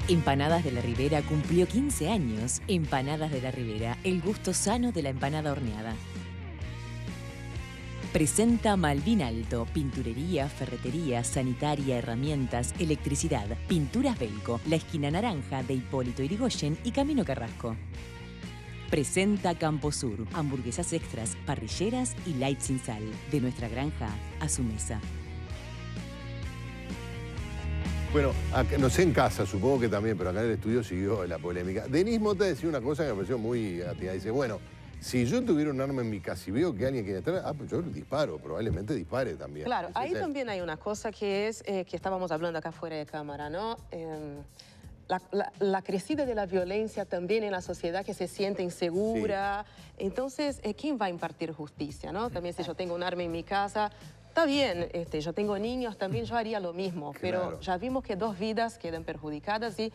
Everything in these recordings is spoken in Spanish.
Empanadas de la Ribera cumplió 15 años. Empanadas de la Ribera, el gusto sano de la empanada horneada. Presenta Malvin Alto, pinturería, ferretería, sanitaria, herramientas, electricidad, pinturas Belco, la esquina naranja de Hipólito Yrigoyen y Camino Carrasco. Presenta Camposur, hamburguesas extras, parrilleras y light sin sal, de nuestra granja a su mesa. Bueno, acá, no sé en casa, supongo que también, pero acá en el estudio siguió la polémica. Denis Mota decía una cosa que me pareció muy atinada. Dice, bueno, si yo tuviera un arma en mi casa y veo que alguien quiere entrar, pues yo disparo, probablemente dispare también. Claro, ahí también hay una cosa que es, que estábamos hablando acá fuera de cámara, ¿no? La crecida de la violencia también en la sociedad que se siente insegura. Sí. Entonces, ¿quién va a impartir justicia, no? También si yo tengo un arma en mi casa, está bien, yo tengo niños, también yo haría lo mismo, claro. Pero ya vimos que 2 vidas quedan perjudicadas y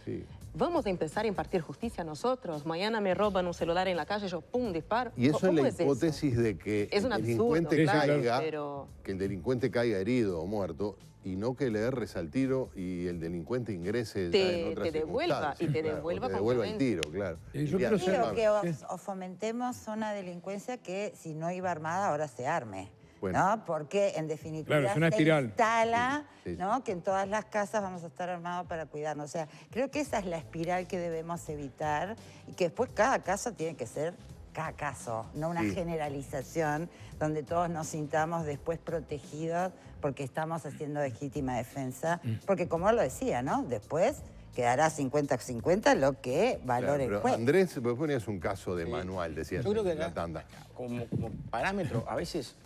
vamos a empezar a impartir justicia nosotros. Mañana me roban un celular en la calle, yo pum, disparo. Y eso es la hipótesis de que el delincuente caiga, pero... que el delincuente caiga herido o muerto, y no que le erres al tiro y el delincuente ingrese en otras devuelva y te devuelva con el tiro, claro. Yo creo que o fomentemos una delincuencia que si no iba armada ahora se arme. Bueno. ¿No? Porque en definitiva claro, es una espiral. Se instala, ¿no? Que en todas las casas vamos a estar armados para cuidarnos. O sea, creo que esa es la espiral que debemos evitar y que después cada caso tiene que ser cada caso, no una generalización donde todos nos sintamos después protegidos porque estamos haciendo legítima defensa. Porque como lo decía, ¿no? Después quedará 50-50 lo que valore el juez. Andrés, vos ponías un caso de manual, decías. Yo creo que en la tanda. Como parámetro, a veces...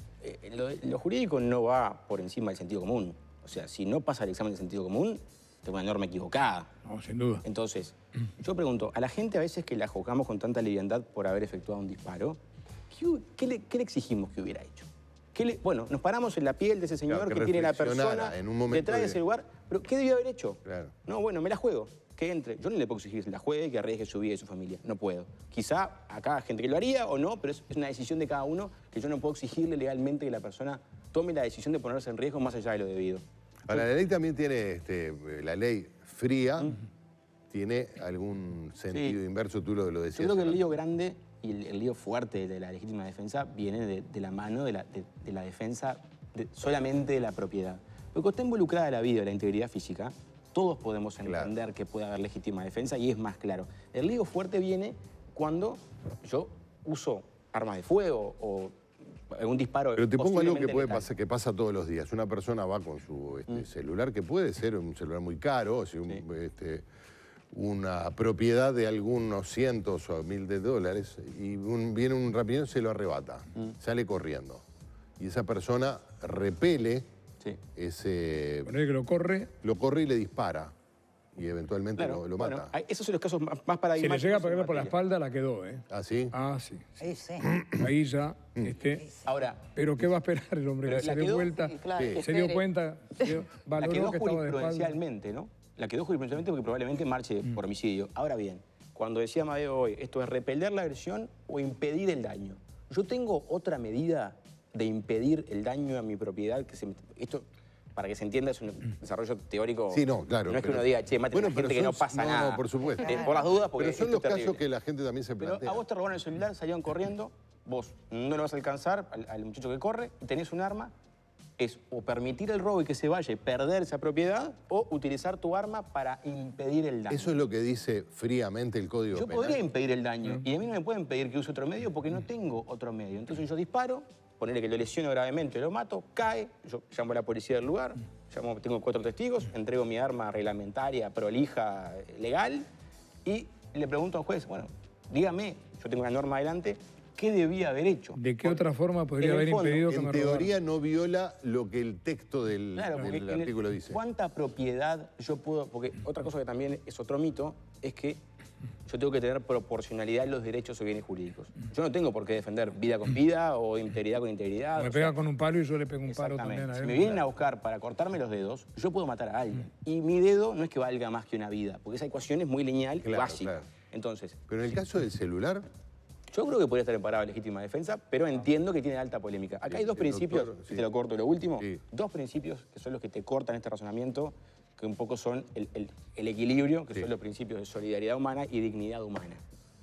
Lo jurídico no va por encima del sentido común. O sea, si no pasa el examen de sentido común, tengo una norma equivocada. No, sin duda. Entonces, yo pregunto, a la gente a veces que la juzgamos con tanta liviandad por haber efectuado un disparo, ¿qué le exigimos que hubiera hecho? Bueno, nos paramos en la piel de ese señor que tiene la persona detrás de ese lugar, pero ¿qué debió haber hecho? Claro. No, bueno, me la juego. Que entre. Yo no le puedo exigir que se la juegue, que arriesgue su vida y su familia. No puedo. Quizá acá hay gente que lo haría o no, pero es una decisión de cada uno que yo no puedo exigirle legalmente que la persona tome la decisión de ponerse en riesgo más allá de lo debido. Ahora, la ley también tiene, la ley fría, tiene algún sentido inverso, tú lo decías. Yo creo que el lío grande y el lío fuerte de la legítima defensa viene de la mano de la defensa solamente de la propiedad. Porque cuando está involucrada la vida, la integridad física, todos podemos entender que puede haber legítima defensa y es más claro. El lío fuerte viene cuando yo uso armas de fuego o algún disparo. Pero te pongo algo que puede pasar, que pasa todos los días. Una persona va con su celular, que puede ser un celular muy caro, una propiedad de algunos cientos o miles de dólares, y viene un rapidín y se lo arrebata, sale corriendo. Y esa persona repele ese... Poner que lo corre y le dispara. Y eventualmente lo mata. Bueno, esos son los casos más paradigmáticos. Si le llega a pegar por la espalda, la quedó, ¿eh? ¿Ah, sí? Ah, sí. Sí. Ahí ya, Ahora... ¿Pero qué va a esperar el hombre? Que se dio vuelta, se dio cuenta, valoró la quedó que estaba de espalda. jurisprudencialmente, ¿no? La quedó jurisprudencialmente porque probablemente marche por homicidio. Ahora bien, cuando decía Amadeo hoy, esto es repeler la agresión o impedir el daño. Yo tengo otra medida de impedir el daño a mi propiedad. Esto, para que se entienda, es un desarrollo teórico. Sí, no, claro. No es que uno diga, che, mate a la gente que no pasa nada. No, por supuesto. Por las dudas, porque pero son los casos que la gente también se plantea. Pero a vos te robaron el celular, salieron corriendo, vos no lo vas a alcanzar al muchacho que corre, tenés un arma, es o permitir el robo y que se vaya y perder esa propiedad, o utilizar tu arma para impedir el daño. Eso es lo que dice fríamente el Código Penal. Yo podría impedir el daño, y a mí no me pueden pedir que use otro medio porque no tengo otro medio. Entonces yo disparo, ponerle que lo lesiono gravemente, lo mato, cae, yo llamo a la policía del lugar, tengo 4 testigos, entrego mi arma reglamentaria, prolija, legal, y le pregunto al juez, bueno, dígame, yo tengo una norma adelante, ¿qué debía haber hecho? ¿De qué otra forma podría haber impedido que me robara? En teoría no viola lo que el texto del artículo dice. ¿Cuánta propiedad yo puedo...? Porque otra cosa que también es otro mito, es que yo tengo que tener proporcionalidad en los derechos o bienes jurídicos. Yo no tengo por qué defender vida con vida o integridad con integridad. Me pega con un palo y yo le pego un palo también a él. Si me vienen a buscar para cortarme los dedos, yo puedo matar a alguien. Y mi dedo no es que valga más que una vida, porque esa ecuación es muy lineal y básica. Entonces, pero en el caso del celular... Yo creo que podría estar emparado en legítima defensa, pero entiendo que tiene alta polémica. Acá hay 2 principios, si te lo corto lo último, 2 principios que son los que te cortan este razonamiento que un poco son el equilibrio, que son los principios de solidaridad humana y dignidad humana.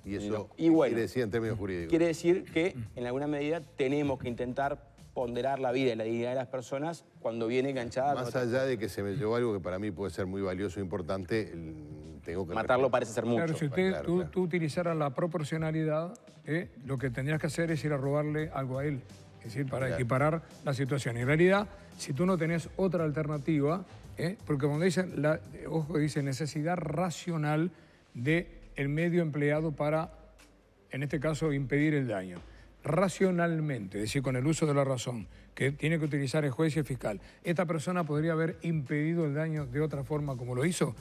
¿Y eso bueno, quiere decir en términos jurídicos? Quiere decir que, en alguna medida, tenemos que intentar ponderar la vida y la dignidad de las personas cuando viene enganchada. Más allá de que se me llevó algo que para mí puede ser muy valioso e importante, tengo que... Matarlo parece ser mucho. Claro, si tú utilizaras la proporcionalidad, lo que tendrías que hacer es ir a robarle algo a él. Es decir, para equiparar la situación. En realidad, si tú no tenés otra alternativa, porque cuando dicen, ojo, dice necesidad racional del medio empleado para, en este caso, impedir el daño. Racionalmente, es decir, con el uso de la razón, que tiene que utilizar el juez y el fiscal, ¿esta persona podría haber impedido el daño de otra forma como lo hizo?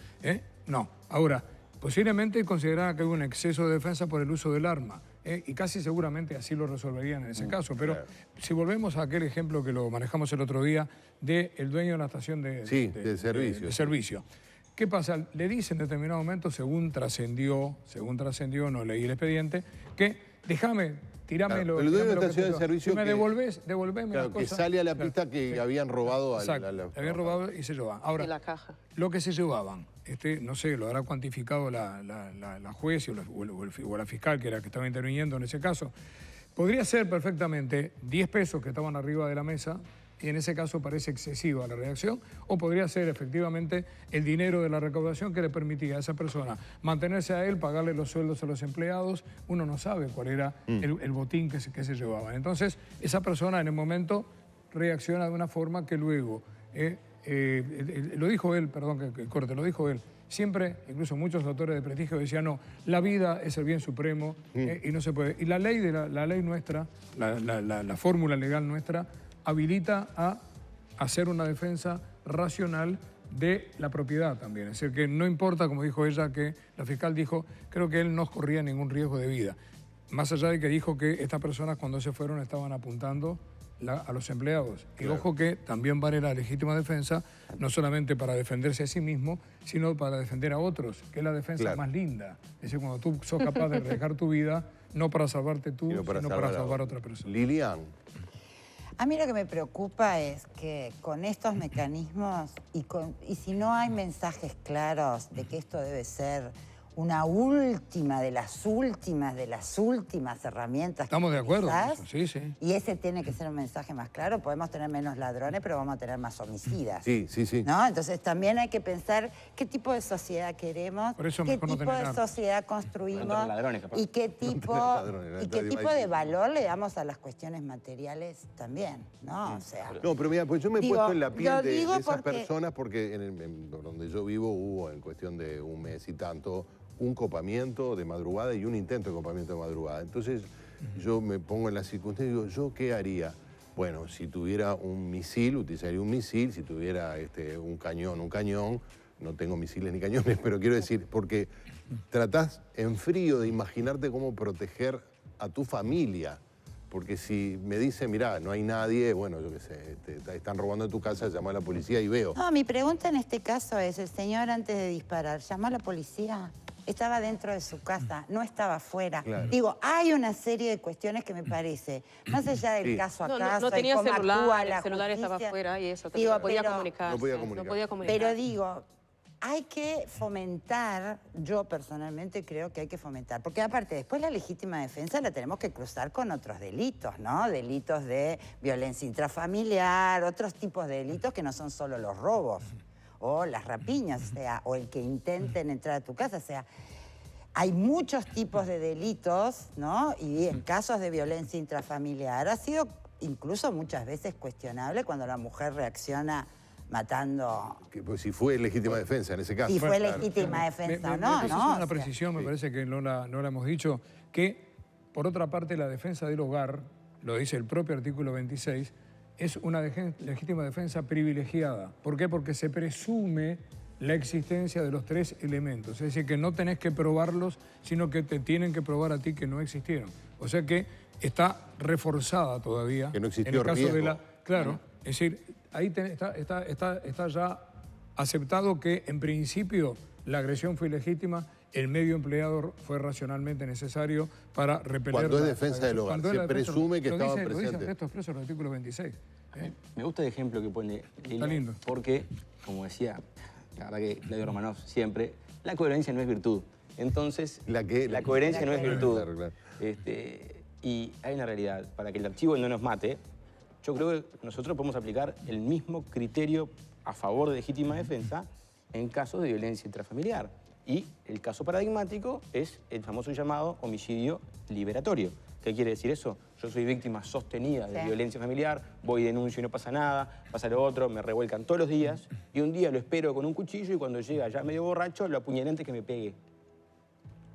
No. Ahora, posiblemente considerara que hubo un exceso de defensa por el uso del arma, y casi seguramente así lo resolverían en ese caso. Pero si volvemos a aquel ejemplo que lo manejamos el otro día del dueño de la estación de servicio. ¿Qué pasa? Le dice en determinado momento, según trascendió, no leí el expediente, que déjame... Tirámelo. El dueño de la estación de servicio. Si me devolveme las cosas. Que sale a la pista que habían robado habían robado y se llevaban. Ahora, la caja. Lo que se llevaban, no sé, lo habrá cuantificado la juez o la fiscal, que era que estaba interviniendo en ese caso. Podría ser perfectamente 10 pesos que estaban arriba de la mesa, y en ese caso parece excesiva la reacción, o podría ser efectivamente el dinero de la recaudación que le permitía a esa persona mantenerse a él, pagarle los sueldos a los empleados. Uno no sabe cuál era el botín que se llevaba. Entonces, esa persona en el momento reacciona de una forma que luego, lo dijo él, perdón que corte, lo dijo él, siempre, incluso muchos autores de prestigio decían, no, la vida es el bien supremo y no se puede. Y la ley nuestra, la fórmula legal nuestra, habilita a hacer una defensa racional de la propiedad también. Es decir, que no importa, como dijo ella, que la fiscal dijo, creo que él no corría ningún riesgo de vida. Más allá de que dijo que estas personas cuando se fueron estaban apuntando a los empleados. Y ojo que también vale la legítima defensa, no solamente para defenderse a sí mismo, sino para defender a otros, que es la defensa más linda. Es decir, cuando tú sos capaz de arriesgar tu vida, no para salvarte tú, sino para salvar a otra persona. Lilian. A mí lo que me preocupa es que con estos mecanismos y si no hay mensajes claros de que esto debe ser una última de las últimas herramientas. Estamos de acuerdo con eso, sí, sí. Y ese tiene que ser un mensaje más claro. Podemos tener menos ladrones, pero vamos a tener más homicidas. Sí, sí, sí. ¿No? Entonces también hay que pensar qué tipo de sociedad queremos, qué tipo de sociedad construimos y qué tipo de valor le damos a las cuestiones materiales también, ¿no? O sea, no, pero mira, pues yo me he puesto en la piel de esas personas porque donde yo vivo hubo en cuestión de un mes y tanto un copamiento de madrugada y un intento de copamiento de madrugada. Entonces yo me pongo en la circunstancia y digo, ¿yo qué haría? Bueno, si tuviera un misil, utilizaría un misil. Si tuviera un cañón. No tengo misiles ni cañones, pero quiero decir, porque tratás en frío de imaginarte cómo proteger a tu familia. Porque si me dice, mirá, no hay nadie, bueno, yo qué sé, te están robando en tu casa, llama a la policía y veo. No, mi pregunta en este caso es, el señor antes de disparar, ¿llamó a la policía? Estaba dentro de su casa, no estaba afuera. Claro. Digo, hay una serie de cuestiones que me parece, más allá del caso a caso, no tenía cómo celular, la el celular justicia, estaba afuera y eso, digo, no podía comunicarse. No podía comunicar. Pero digo, hay que fomentar, yo personalmente creo que hay que fomentar, porque aparte después la legítima defensa la tenemos que cruzar con otros delitos, ¿no? Delitos de violencia intrafamiliar, otros tipos de delitos que no son solo los robos o las rapiñas, o sea, o el que intenten entrar a tu casa, o sea, hay muchos tipos de delitos, ¿no? Y en casos de violencia intrafamiliar ha sido incluso muchas veces cuestionable cuando la mujer reacciona matando... Pues si fue legítima defensa en ese caso. Si fue legítima defensa o no, ¿no? Una precisión, me parece que no la hemos dicho, que por otra parte la defensa del hogar, lo dice el propio artículo 26, es una legítima defensa privilegiada. ¿Por qué? Porque se presume la existencia de los tres elementos. Es decir, que no tenés que probarlos, sino que te tienen que probar a ti que no existieron. O sea que está reforzada todavía. Que no existió en el caso riesgo. de la... Claro, es decir, ahí está ya aceptado que en principio la agresión fue ilegítima, el medio empleado fue racionalmente necesario para repeler... Cuando es defensa del hogar, se presume que estaba presente. Lo dice el texto expreso del artículo 26. Me gusta el ejemplo que pone Lilian, Está lindo. porque, como decía, la verdad que Claudio Romanov siempre, la coherencia no es virtud. Entonces, la coherencia no es virtud. Claro. Y hay una realidad, para que el archivo no nos mate, yo creo que nosotros podemos aplicar el mismo criterio a favor de legítima defensa en casos de violencia intrafamiliar. Y el caso paradigmático es el famoso llamado homicidio liberatorio. ¿Qué quiere decir eso? Yo soy víctima sostenida de violencia familiar, voy y denuncio y no pasa nada, pasa lo otro, me revuelcan todos los días, y un día lo espero con un cuchillo y cuando llega ya medio borracho, lo apuñalé antes que me pegue.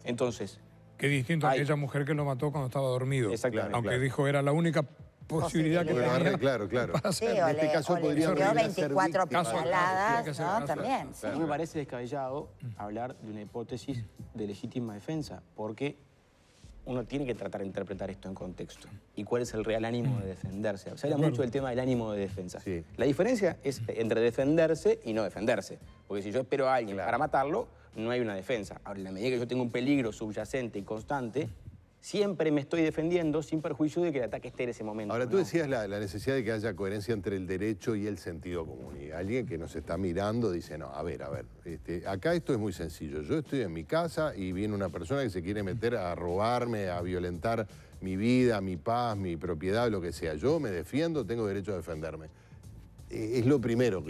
Entonces... Qué distinto a aquella mujer que lo mató cuando estaba dormido. Exactamente. Aunque dijo era la única posibilidad que tenía. Claro. Sí, en este caso podría dio 24 puñaladas, ¿no? También. No me parece descabellado hablar de una hipótesis de legítima defensa, porque uno tiene que tratar de interpretar esto en contexto. ¿Y cuál es el real ánimo de defenderse? Se habla mucho del tema del ánimo de defensa. Sí. La diferencia es entre defenderse y no defenderse. Porque si yo espero a alguien para matarlo, no hay una defensa. Ahora, en la medida que yo tengo un peligro subyacente y constante, siempre me estoy defendiendo sin perjuicio de que el ataque esté en ese momento. Ahora, tú decías la necesidad de que haya coherencia entre el derecho y el sentido común. Y alguien que nos está mirando dice, no, a ver, acá esto es muy sencillo. Yo estoy en mi casa y viene una persona que se quiere meter a robarme, a violentar mi vida, mi paz, mi propiedad, lo que sea. Yo me defiendo, tengo derecho a defenderme. Es lo primero,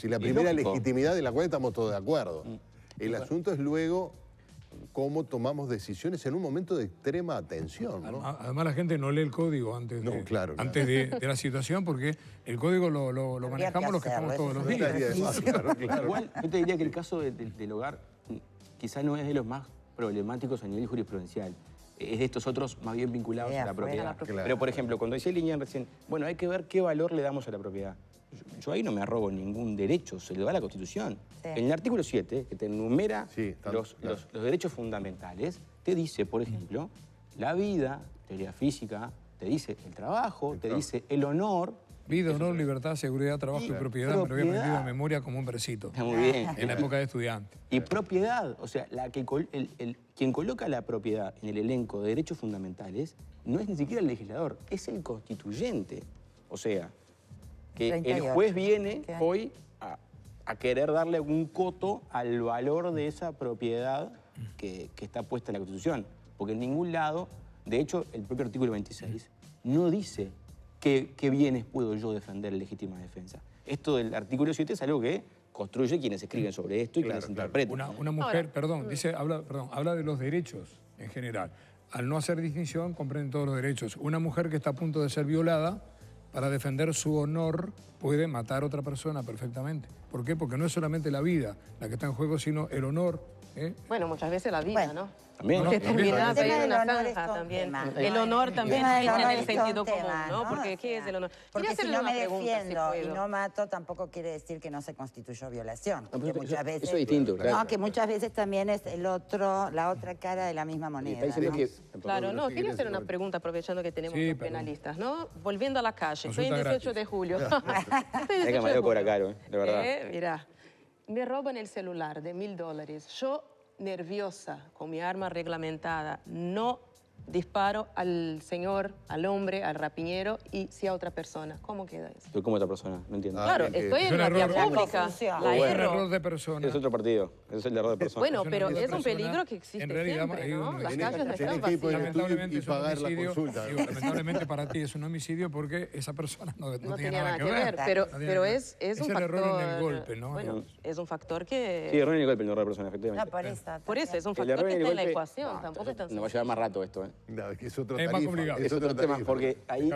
la primera legitimidad de la cual estamos todos de acuerdo. El asunto es luego cómo tomamos decisiones en un momento de extrema atención, ¿no? Además, la gente no lee el código antes de la situación, porque el código lo manejamos los que estamos todos los días. Igual, yo te diría que el caso del hogar quizás no es de los más problemáticos a nivel jurisprudencial. Es de estos otros más bien vinculados a la propiedad. Pero, por ejemplo, cuando decía Liñán recién, bueno, hay que ver qué valor le damos a la propiedad. Yo ahí no me arrogo ningún derecho, se le da a la Constitución. En el artículo 7, que te enumera los derechos fundamentales, te dice, por ejemplo, la vida, teoría física, te dice el trabajo, te dice el honor. Vida, honor, libertad, seguridad, trabajo y propiedad. Me lo había aprendido de memoria como un versito. Está muy bien. En la época de estudiante. Y propiedad, o sea, quien coloca la propiedad en el elenco de derechos fundamentales no es ni siquiera el legislador, es el constituyente. O sea, que el juez viene hoy a querer darle un coto al valor de esa propiedad que está puesta en la Constitución. Porque en ningún lado, de hecho, el propio artículo 26 no dice qué bienes puedo yo defender en legítima defensa. Esto del artículo 7 es algo que construye quienes escriben sobre esto y quienes interpretan. Una mujer, habla de los derechos en general. Al no hacer distinción, comprende todos los derechos. Una mujer que está a punto de ser violada, para defender su honor, puede matar a otra persona perfectamente. ¿Por qué? Porque no es solamente la vida la que está en juego, sino el honor. Bueno, muchas veces la vida, ¿no? También, ¿no? Porque termina El una zanja también. El honor también entra en el sentido común, ¿no? Porque ¿qué es el honor? Porque si no me defiendo y no mato, tampoco quiere decir que no se constituyó violación. No, muchas veces, eso es distinto, claro. No, que muchas veces también es la otra cara de la misma moneda. Claro, no, quería hacer una pregunta aprovechando que tenemos dos penalistas, ¿no? Volviendo a la calle, estoy en 18 de julio. Es que Mario cobra caro, de verdad. Mira, me roban el celular de $1000. Yo, nerviosa, con mi arma reglamentada, no disparo al señor, al hombre, al rapiñero y sí a otra persona. ¿Cómo queda eso? ¿Tú cómo otra persona? No entiendo. Claro, estoy en la vía pública. La error de persona. Es otro partido. Es el error de persona. Bueno, pero es un peligro que existe en realidad, siempre, ¿no? Las calles no tenés están que ir por el vacías. estudio y pagar la consulta. Lamentablemente para ti es un homicidio porque esa persona no tiene nada que ver. Pero es un factor... Es el error en el golpe, ¿no? Bueno, es un factor que... Sí, error en el golpe, no error de persona, efectivamente. No, por eso, es un factor que está en la ecuación. Tampoco es tan no va a llevar más rato esto, ¿eh? No, es que es otro Es más complicado. Es otro tema, porque ahí,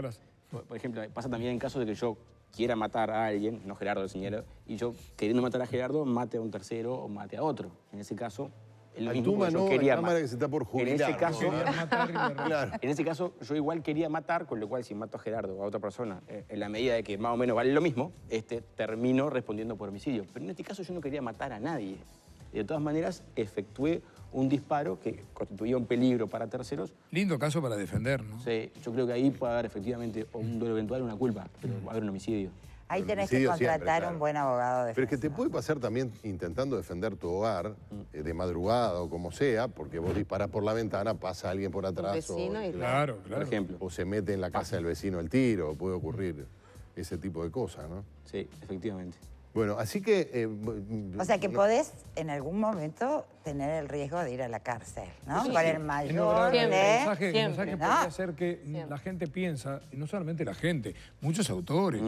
por ejemplo, pasa también en caso de que yo quiera matar a alguien, no Gerardo, el señor, y yo queriendo matar a Gerardo, mate a un tercero o mate a otro. En ese caso, es lo mismo que yo quería matar. Que se está por jubilar, en ese caso, claro. En ese caso, yo igual quería matar, con lo cual si mato a Gerardo o a otra persona, en la medida de que más o menos vale lo mismo, termino respondiendo por homicidio. Pero en este caso yo no quería matar a nadie. Y de todas maneras, efectué un disparo que constituía un peligro para terceros. Lindo caso para defender, ¿no? Sí, yo creo que ahí puede haber efectivamente un dolo eventual, una culpa, pero va a haber un homicidio. Ahí tenés que contratar un buen abogado de Pero es que te puede pasar también intentando defender tu hogar, de madrugada o como sea, porque vos disparás por la ventana, pasa alguien por atrás Claro. Por ejemplo. O se mete en la casa del vecino el tiro, puede ocurrir ese tipo de cosas, ¿no? Sí, efectivamente. Bueno, así que... o sea que podés en algún momento tener el riesgo de ir a la cárcel, ¿no? Por el mayor... El mensaje ¿no? podría ser que la gente piensa, y no solamente la gente, muchos autores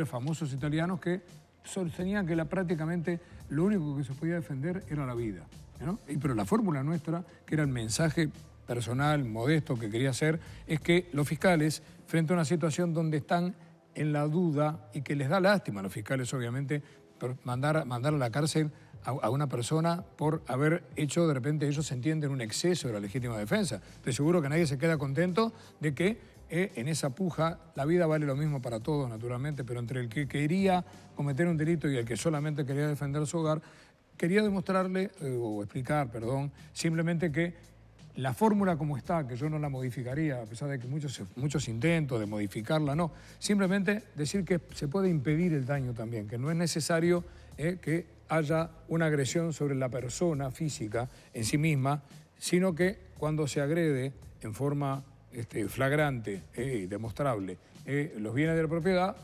famosos italianos que sostenían que prácticamente lo único que se podía defender era la vida, ¿no? Pero la fórmula nuestra, que era el mensaje personal, modesto que quería hacer, es que los fiscales, frente a una situación donde están en la duda y que les da lástima a los fiscales, obviamente, mandar a la cárcel a una persona por haber hecho, de repente ellos se entienden, un exceso de la legítima defensa. Estoy seguro que nadie se queda contento de que en esa puja la vida vale lo mismo para todos, naturalmente, pero entre el que quería cometer un delito y el que solamente quería defender su hogar, quería demostrarle, o explicar, perdón, simplemente que la fórmula como está, que yo no la modificaría, a pesar de que muchos intentos de modificarla, no. Simplemente decir que se puede impedir el daño también, que no es necesario que haya una agresión sobre la persona física en sí misma, sino que cuando se agrede en forma flagrante y demostrable los bienes de la propiedad,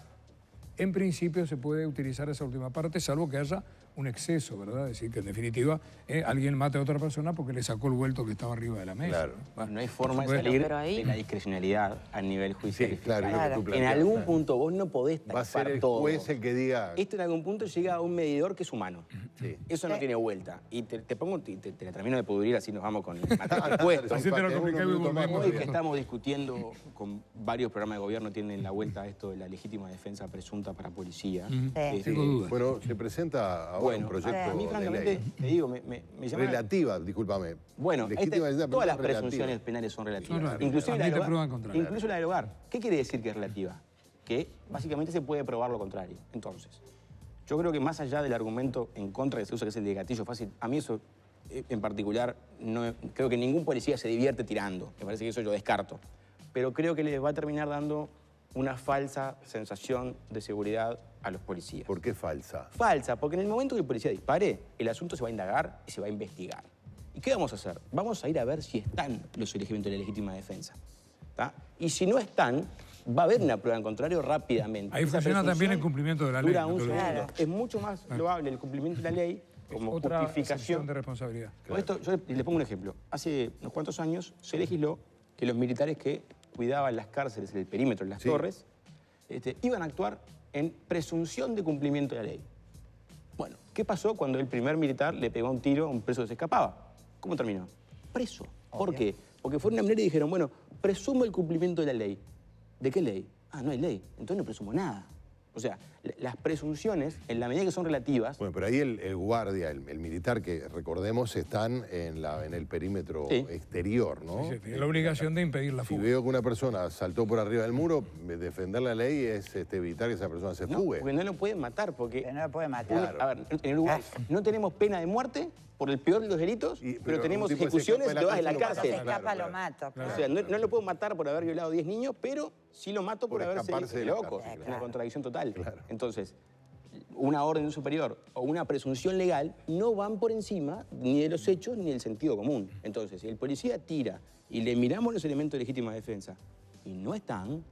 en principio se puede utilizar esa última parte, salvo que haya un exceso, ¿verdad? Es decir, que en definitiva alguien mate a otra persona porque le sacó el vuelto que estaba arriba de la mesa. Claro. No hay forma de salir de la discrecionalidad a nivel judicial. Sí, claro, es lo que tú planteas, en algún punto vos no podés tapar todo. Va a ser el juez el que diga... Esto en algún punto llega a un medidor que es humano. Sí. Eso no tiene vuelta. Y te la termino de pudrir, así nos vamos con el material puesto. Así te lo complicé y volvemos. Hoy que estamos discutiendo con varios programas de gobierno, tienen la vuelta esto de la legítima defensa presunta para policía. Tengo dudas. Bueno, se presenta ahora un proyecto a mí, de francamente, ley. te digo, me llama... Relativa, discúlpame. Bueno, Legítima defensa, todas las relativa. presunciones penales son relativas. Son relativas. Inclusive, la Admite del prueba hogar, contraria. incluso la del hogar. ¿Qué quiere decir que es relativa? Que básicamente se puede probar lo contrario. Entonces, yo creo que más allá del argumento en contra que se usa, que es el de gatillo fácil, a mí eso en particular, no, creo que ningún policía se divierte tirando. Me parece que eso yo descarto. Pero creo que les va a terminar dando una falsa sensación de seguridad a los policías. ¿Por qué falsa? Falsa, porque en el momento que el policía dispare, el asunto se va a indagar y se va a investigar. ¿Y qué vamos a hacer? Vamos a ir a ver si están los elementos de la legítima defensa. ¿Tá? Y si no están, va a haber una prueba en contrario rápidamente. Ahí funciona también el cumplimiento de la ley. Dura un segundo. Es mucho más loable el cumplimiento de la ley como otra justificación de responsabilidad. Claro. Esto, yo les pongo un ejemplo. Hace unos cuantos años se legisló que los militares que cuidaban las cárceles en el perímetro de las torres iban a actuar en presunción de cumplimiento de la ley. Bueno, ¿qué pasó cuando el primer militar le pegó un tiro a un preso que se escapaba? ¿Cómo terminó? Preso. ¿Por qué? Porque fueron a mirar y dijeron, bueno, presumo el cumplimiento de la ley. ¿De qué ley? Ah, no hay ley. Entonces no presumo nada. O sea, las presunciones, en la medida que son relativas... Bueno, pero ahí el guardia, el militar, que recordemos, están en el perímetro exterior, ¿no? Sí, tiene la obligación de impedir la fuga. Si veo que una persona saltó por arriba del muro, defender la ley es evitar que esa persona se fugue. Porque no lo pueden matar, porque... No lo pueden matar. A ver, en Uruguay no tenemos pena de muerte por el peor de los delitos, pero tenemos ejecuciones y lo vas a la cárcel. Se escapa, lo mato. O sea, no lo puedo matar por haber violado 10 niños, pero sí lo mato por haberse escaparse de la loco. cárcel. Es una contradicción total. Entonces, una orden superior o una presunción legal no van por encima ni de los hechos ni del sentido común. Entonces, si el policía tira y le miramos los elementos de legítima defensa y no están,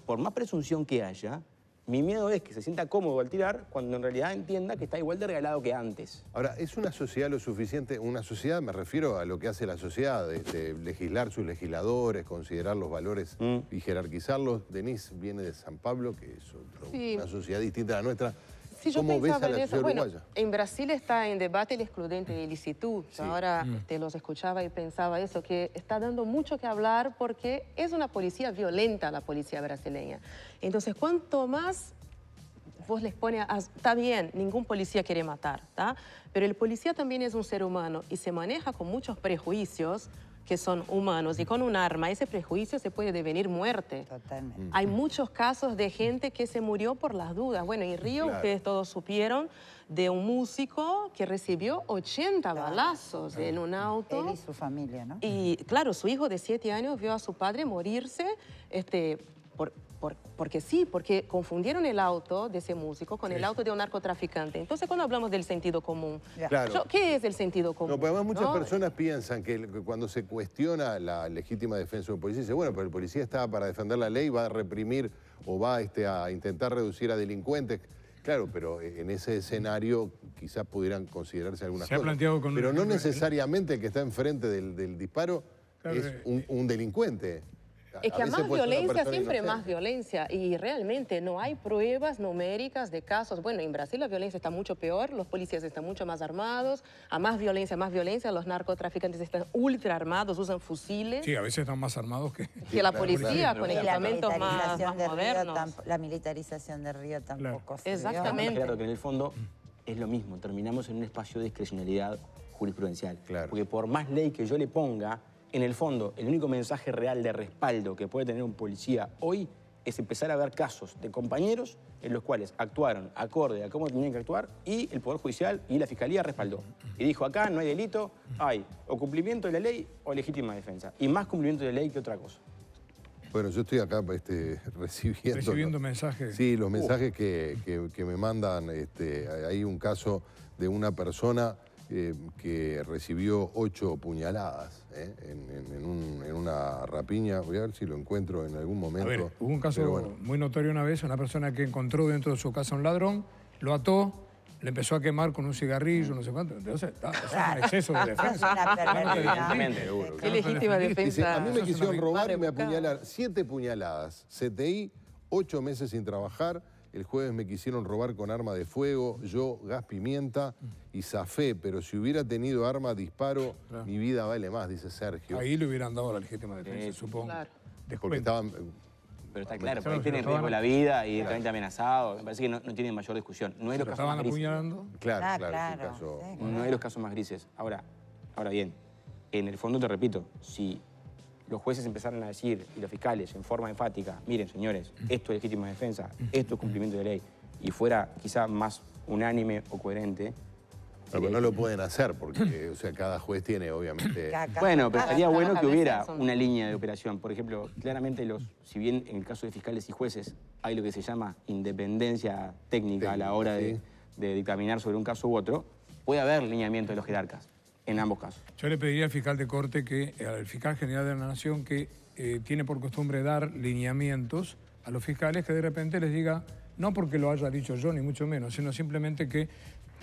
por más presunción que haya, mi miedo es que se sienta cómodo al tirar cuando en realidad entienda que está igual de regalado que antes. Ahora, ¿es una sociedad lo suficiente? Una sociedad, me refiero a lo que hace la sociedad, legislar sus legisladores, considerar los valores y jerarquizarlos. Denise viene de San Pablo, que es una sociedad distinta a la nuestra. Sí, yo ¿Cómo ves a pensaba la en eso. sociedad Bueno, uruguaya? en Brasil está en debate el excludente de ilicitud. Yo ahora los escuchaba y pensaba eso, que está dando mucho que hablar porque es una policía violenta la policía brasileña. Entonces, cuanto más vos les pones, está bien, ningún policía quiere matar, ¿tá? Pero el policía también es un ser humano y se maneja con muchos prejuicios que son humanos y con un arma ese prejuicio se puede devenir muerte. Totalmente. Hay muchos casos de gente que se murió por las dudas. Bueno, en Río ustedes todos supieron de un músico que recibió 80 balazos en un auto. Él y su familia, ¿no? Y claro, su hijo de 7 años vio a su padre morirse porque sí, porque confundieron el auto de ese músico con el auto de un narcotraficante. Entonces, cuando hablamos del sentido común, Claro. ¿qué es el sentido común? No, pero además muchas personas piensan que cuando se cuestiona la legítima defensa de un policía, dice, bueno, pero el policía está para defender la ley, va a reprimir o va a intentar reducir a delincuentes. Claro, pero en ese escenario quizás pudieran considerarse algunas cosas. Se ha planteado con... Pero no necesariamente el que está enfrente del disparo es un delincuente. Es que a más violencia, siempre más violencia. Y realmente no hay pruebas numéricas de casos. Bueno, en Brasil la violencia está mucho peor, los policías están mucho más armados. A más violencia, los narcotraficantes están ultra armados, usan fusiles. Sí, a veces están más armados que la policía, con equipamientos más modernos. La militarización de Río tampoco se Exactamente. Claro que en el fondo es lo mismo. Terminamos en un espacio de discrecionalidad jurisprudencial. Claro. Porque por más ley que yo le ponga, en el fondo, el único mensaje real de respaldo que puede tener un policía hoy es empezar a ver casos de compañeros en los cuales actuaron acorde a cómo tenían que actuar y el Poder Judicial y la Fiscalía respaldó. Y dijo, acá no hay delito, hay o cumplimiento de la ley o legítima defensa. Y más cumplimiento de la ley que otra cosa. Bueno, yo estoy acá recibiendo mensajes. Sí, los mensajes que me mandan. Hay un caso de una persona que recibió 8 puñaladas en una rapiña. Voy a ver si lo encuentro en algún momento. A ver, hubo un caso muy notorio una vez, una persona que encontró dentro de su casa un ladrón, lo ató, le empezó a quemar con un cigarrillo, no sé cuánto. Entonces, eso es un exceso de defensa. Qué legítima defensa. Dice, a mí me quisieron robar y me apuñalaron. 7 puñaladas. CTI, 8 meses sin trabajar. El jueves me quisieron robar con arma de fuego, yo gas pimienta y zafé, pero si hubiera tenido arma, disparo, mi vida vale más, dice Sergio. Ahí le hubieran dado la legítima defensa, supongo. Claro. Porque estaban... Pero está claro, porque ahí tiene en riesgo la vida y directamente amenazado. Me parece que no tiene mayor discusión. No es los casos más grises. Claro. No es los casos más grises. Ahora bien, en el fondo te repito, si los jueces empezaran a decir, y los fiscales en forma enfática, miren señores, esto es legítima defensa, esto es cumplimiento de ley, y fuera quizá más unánime o coherente. Pero no lo pueden hacer porque cada juez tiene obviamente... Bueno, pero estaría bueno que hubiera una línea de operación. Por ejemplo, claramente si bien en el caso de fiscales y jueces hay lo que se llama independencia técnica a la hora de dictaminar sobre un caso u otro, puede haber lineamiento de los jerarcas en ambos casos. Yo le pediría al fiscal de corte, al fiscal general de la Nación, que tiene por costumbre dar lineamientos a los fiscales, que de repente les diga, no porque lo haya dicho yo, ni mucho menos, sino simplemente que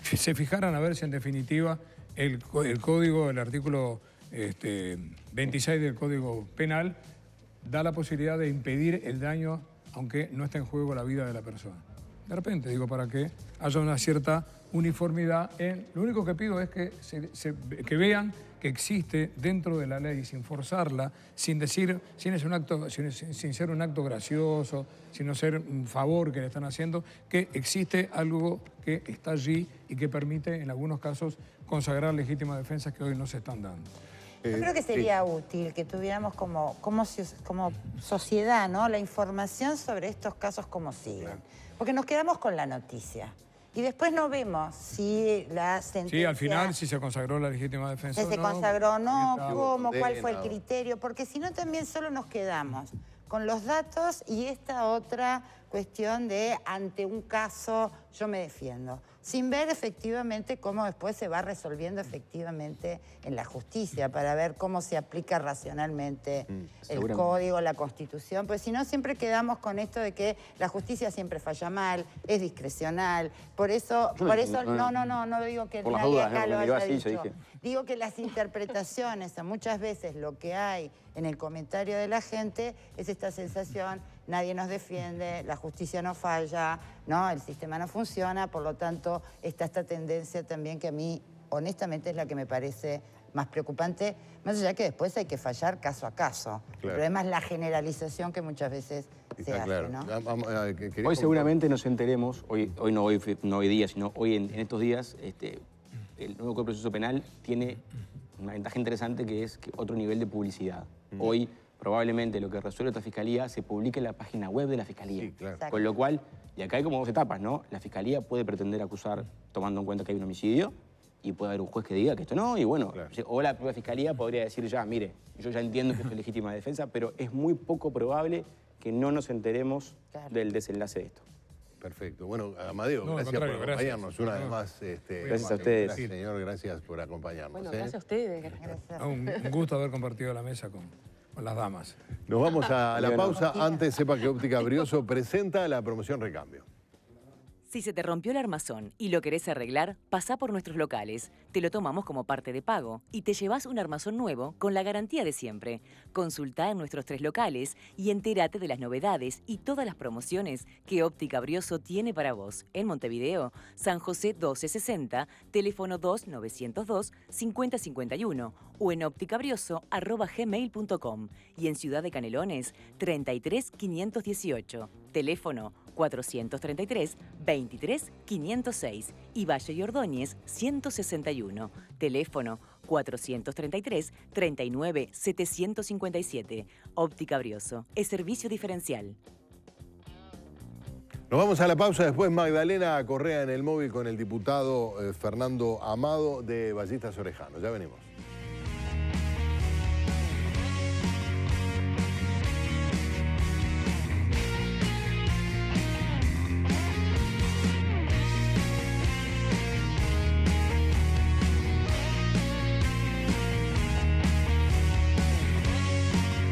se fijaran a ver si en definitiva el código, el artículo 26 del Código Penal, da la posibilidad de impedir el daño, aunque no esté en juego la vida de la persona. De repente, digo, para que haya una cierta uniformidad. Lo único que pido es que vean que existe dentro de la ley, sin forzarla, sin ser un acto gracioso, sino ser un favor que le están haciendo, que existe algo que está allí y que permite, en algunos casos, consagrar legítimas defensas que hoy no se están dando. Yo creo que sería útil que tuviéramos como sociedad, ¿no?, la información sobre estos casos como siguen. Porque nos quedamos con la noticia. Y después no vemos si la sentencia... Sí, al final, si se consagró la legítima defensa si se consagró o no, cómo, cuál fue el criterio. Porque si no, también solo nos quedamos con los datos y esta otra cuestión de ante un caso yo me defiendo, sin ver efectivamente cómo después se va resolviendo efectivamente en la justicia, para ver cómo se aplica racionalmente el código, la Constitución, pues si no siempre quedamos con esto de que la justicia siempre falla mal, es discrecional, por eso no digo que nadie acá lo haya dicho. Digo que las interpretaciones, muchas veces lo que hay en el comentario de la gente es esta sensación, nadie nos defiende, la justicia no falla, ¿no?, el sistema no funciona, por lo tanto está esta tendencia también que a mí honestamente es la que me parece más preocupante, más allá que después hay que fallar caso a caso. Claro. El problema es la generalización que muchas veces se hace, ¿no? Hoy seguramente nos enteremos, hoy no hoy día, sino hoy en estos días, el nuevo Código de Proceso Penal tiene una ventaja interesante que es otro nivel de publicidad. Hoy probablemente lo que resuelve esta Fiscalía se publique en la página web de la Fiscalía. Sí, claro. Con lo cual, y acá hay como 2 etapas, ¿no? La Fiscalía puede pretender acusar tomando en cuenta que hay un homicidio y puede haber un juez que diga que esto no, y bueno, o la propia Fiscalía podría decir ya, mire, yo ya entiendo que esto es legítima defensa, pero es muy poco probable que no nos enteremos del desenlace de esto. Perfecto. Bueno, Amadeo, gracias por acompañarnos una vez más. Gracias a ustedes. Gracias, señor, gracias por acompañarnos. Bueno, gracias a ustedes. Un gusto haber compartido la mesa con las damas. Nos vamos a la pausa. Antes, sepa que Óptica Brioso presenta la promoción Recambio. Si se te rompió el armazón y lo querés arreglar, pasá por nuestros locales. Te lo tomamos como parte de pago y te llevas un armazón nuevo con la garantía de siempre. Consultá en nuestros 3 locales y entérate de las novedades y todas las promociones que Óptica Brioso tiene para vos. En Montevideo, San José 1260, teléfono 2902-5051 o en ópticabrioso@gmail.com y en Ciudad de Canelones 33518, teléfono 433-23-506 y Valle y Ordóñez 161, teléfono 433-39-757. Óptica Brioso, es servicio diferencial. Nos vamos a la pausa, después Magdalena Correa en el móvil con el diputado Fernando Amado de Ballistas Orejanos. Ya venimos.